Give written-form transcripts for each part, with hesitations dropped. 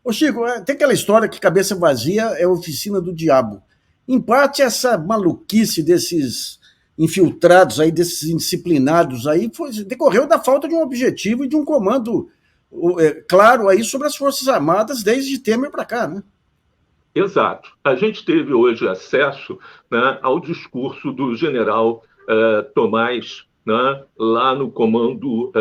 Ô Chico, tem aquela história que cabeça vazia é oficina do diabo. Em parte, essa maluquice desses infiltrados aí, desses indisciplinados aí, decorreu da falta de um objetivo e de um comando claro aí sobre as Forças Armadas desde Temer para cá, né? Exato. A gente teve hoje acesso, né, ao discurso do general Tomás, né, lá no Comando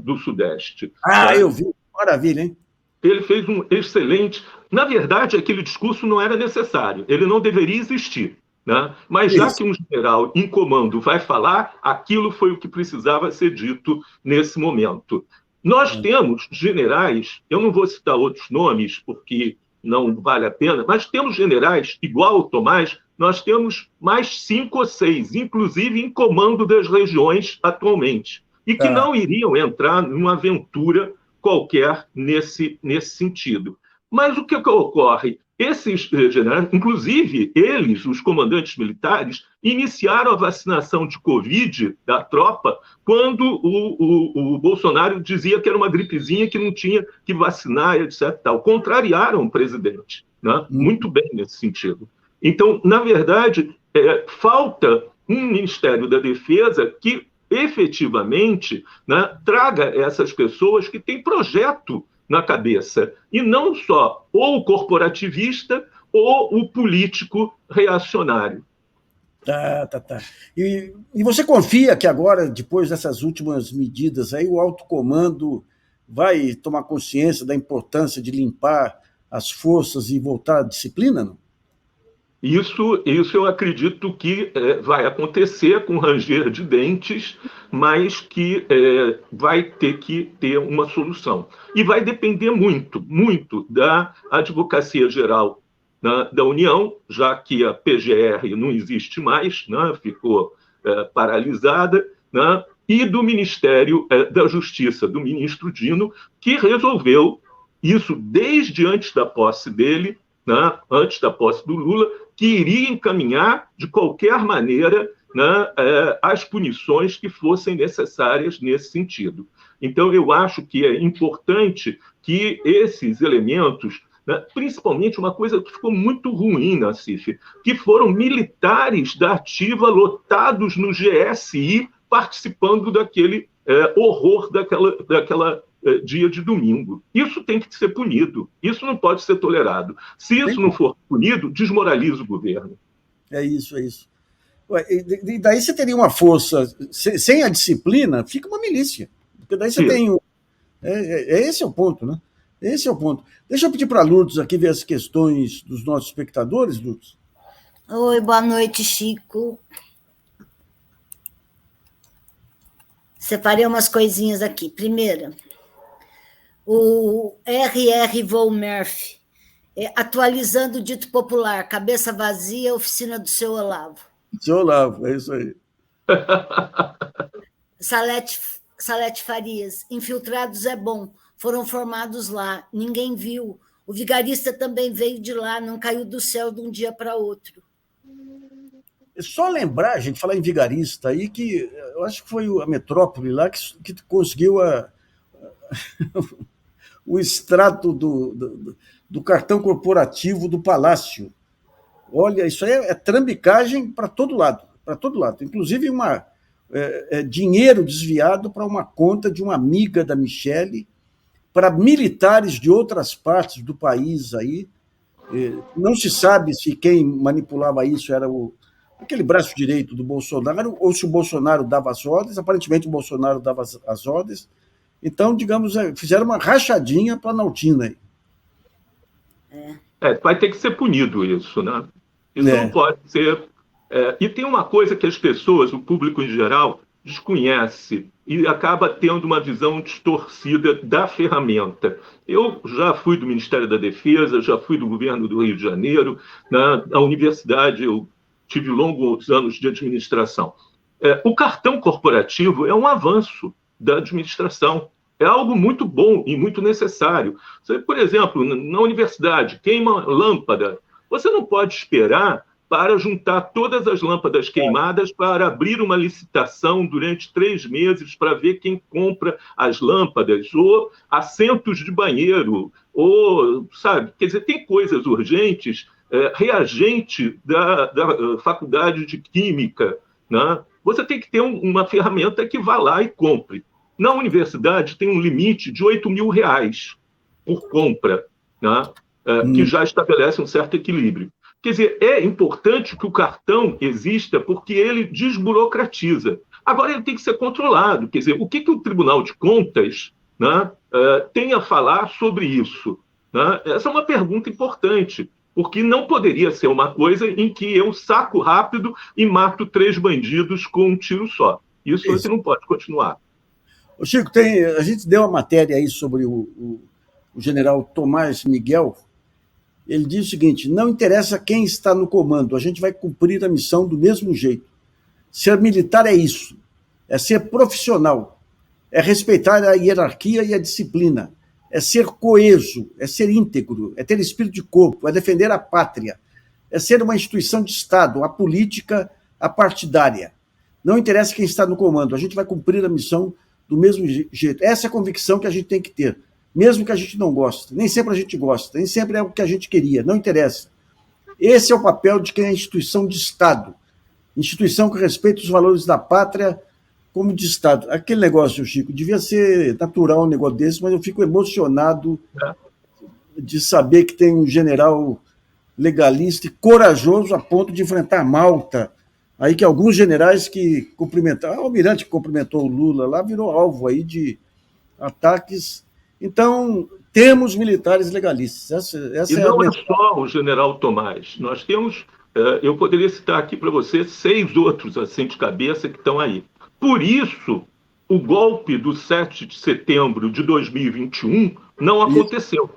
do Sudeste. Ah, Né? eu vi. Maravilha, hein? Ele fez um excelente... Na verdade, aquele discurso não era necessário, ele não deveria existir. Né? Mas já que um general em comando vai falar, aquilo foi o que precisava ser dito nesse momento. Nós temos generais, eu não vou citar outros nomes, porque não vale a pena, mas temos generais, igual o Tomás, nós temos mais 5 ou 6, inclusive em comando das regiões atualmente, e que não iriam entrar numa aventura qualquer nesse sentido. Mas o que ocorre? Esses generais, inclusive eles, os comandantes militares, iniciaram a vacinação de Covid da tropa quando o Bolsonaro dizia que era uma gripezinha que não tinha que vacinar, etc. Tal. Contrariaram o presidente, né? Muito bem nesse sentido. Então, na verdade, falta um Ministério da Defesa que efetivamente, né, traga essas pessoas que têm projeto na cabeça, e não só ou o corporativista ou o político reacionário. Tá. E você confia que agora, depois dessas últimas medidas aí, o alto comando vai tomar consciência da importância de limpar as forças e voltar à disciplina, não? Isso eu acredito que vai acontecer com ranger de dentes, mas que vai ter que ter uma solução. E vai depender muito, muito da Advocacia Geral, né, da União, já que a PGR não existe mais, né, ficou paralisada, né, e do Ministério da Justiça, do ministro Dino, que resolveu isso desde antes da posse dele, né, antes da posse do Lula, que iria encaminhar, de qualquer maneira, né, as punições que fossem necessárias nesse sentido. Então, eu acho que é importante que esses elementos, né, principalmente uma coisa que ficou muito ruim na CIF, que foram militares da ativa lotados no GSI participando daquele horror daquela dia de domingo. Isso tem que ser punido. Isso não pode ser tolerado. Se isso não for punido, desmoraliza o governo. É isso. E daí você teria uma força, sem a disciplina, fica uma milícia. Porque daí você tem... Esse é o ponto, né? Esse é o ponto. Deixa eu pedir para a Lourdes aqui ver as questões dos nossos espectadores, Lourdes. Oi, boa noite, Chico. Separei umas coisinhas aqui. Primeira, o R.R. Von Murphy, atualizando o dito popular, cabeça vazia, oficina do seu Olavo. Seu Olavo, é isso aí. Salete Farias, infiltrados é bom, foram formados lá, ninguém viu. O vigarista também veio de lá, não caiu do céu de um dia para outro. É só lembrar, gente, falar em vigarista aí, que eu acho que foi a Metrópole lá que conseguiu o extrato do cartão corporativo do Palácio. Olha, isso aí é trambicagem para todo lado, inclusive dinheiro desviado para uma conta de uma amiga da Michelle, para militares de outras partes do país aí. Não se sabe se quem manipulava isso era aquele braço direito do Bolsonaro, ou se o Bolsonaro dava as ordens. Aparentemente o Bolsonaro dava as ordens. Então, digamos, fizeram uma rachadinha planaltina aí. Vai ter que ser punido isso, né? Isso não pode ser... E tem uma coisa que as pessoas, o público em geral, desconhece e acaba tendo uma visão distorcida da ferramenta. Eu já fui do Ministério da Defesa, já fui do governo do Rio de Janeiro, na universidade eu tive longos anos de administração. O cartão corporativo é um avanço da administração. É algo muito bom e muito necessário. Você, por exemplo, na universidade, queima lâmpada. Você não pode esperar para juntar todas as lâmpadas queimadas para abrir uma licitação durante 3 meses para ver quem compra as lâmpadas, ou assentos de banheiro, ou, sabe, quer dizer, tem coisas urgentes, reagente da faculdade de Química, né? Você tem que ter uma ferramenta que vá lá e compre. Na universidade tem um limite de R$8.000 por compra, né? Que já estabelece um certo equilíbrio. Quer dizer, é importante que o cartão exista porque ele desburocratiza. Agora, ele tem que ser controlado. Quer dizer, o que o Tribunal de Contas, né, tem a falar sobre isso? Né? Essa é uma pergunta importante, porque não poderia ser uma coisa em que eu saco rápido e mato 3 bandidos com um tiro só. Isso não pode continuar. Ô Chico, a gente deu uma matéria aí sobre o general Tomás Miguel. Ele diz o seguinte: não interessa quem está no comando, a gente vai cumprir a missão do mesmo jeito. Ser militar é isso, é ser profissional, é respeitar a hierarquia e a disciplina, é ser coeso, é ser íntegro, é ter espírito de corpo, é defender a pátria, é ser uma instituição de Estado, a política, a partidária. Não interessa quem está no comando, a gente vai cumprir a missão do mesmo jeito. Essa é a convicção que a gente tem que ter. Mesmo que a gente não goste, nem sempre a gente gosta, nem sempre é o que a gente queria, não interessa. Esse é o papel de quem é instituição de Estado, instituição que respeita os valores da pátria como de Estado. Aquele negócio, Chico, devia ser natural um negócio desse, mas eu fico emocionado de saber que tem um general legalista e corajoso a ponto de enfrentar Malta, aí que alguns generais que cumprimentaram, o almirante que cumprimentou o Lula lá virou alvo aí de ataques. Então, temos militares legalistas. Essa e não é só o general Tomás. Nós temos, eu poderia citar aqui para você 6 outros, assim, de cabeça, que estão aí. Por isso, o golpe do 7 de setembro de 2021 não aconteceu.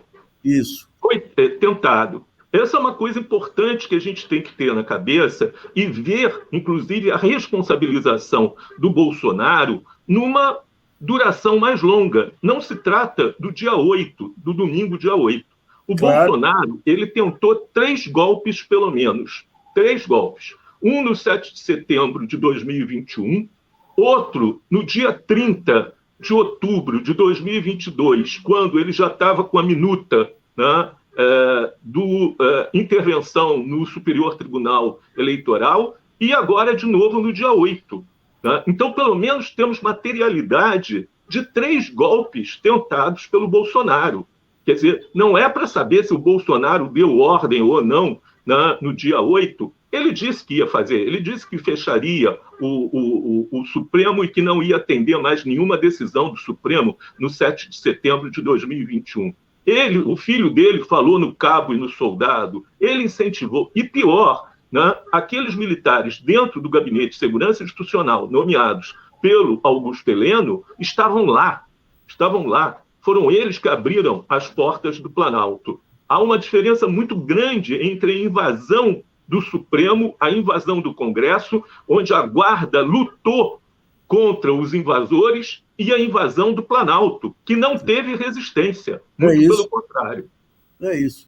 Isso. Foi tentado. Essa é uma coisa importante que a gente tem que ter na cabeça e ver, inclusive, a responsabilização do Bolsonaro numa duração mais longa. Não se trata do dia 8, do domingo, dia 8. O Bolsonaro, ele tentou 3 golpes, pelo menos. 3 golpes. Um no 7 de setembro de 2021, outro no dia 30 de outubro de 2022, quando ele já estava com a minuta, né, intervenção no Superior Tribunal Eleitoral, e agora, de novo, no dia 8. Então, pelo menos, temos materialidade de 3 golpes tentados pelo Bolsonaro. Quer dizer, não é para saber se o Bolsonaro deu ordem ou não no dia 8. Ele disse que ia fazer, ele disse que fecharia o Supremo e que não ia atender mais nenhuma decisão do Supremo no 7 de setembro de 2021. O filho dele falou no cabo e no soldado, ele incentivou. E pior, aqueles militares dentro do Gabinete de Segurança Institucional, nomeados pelo Augusto Heleno, estavam lá. Foram eles que abriram as portas do Planalto. Há uma diferença muito grande entre a invasão do Supremo, a invasão do Congresso, onde a guarda lutou contra os invasores, e a invasão do Planalto, que não teve resistência. Muito pelo contrário. É isso.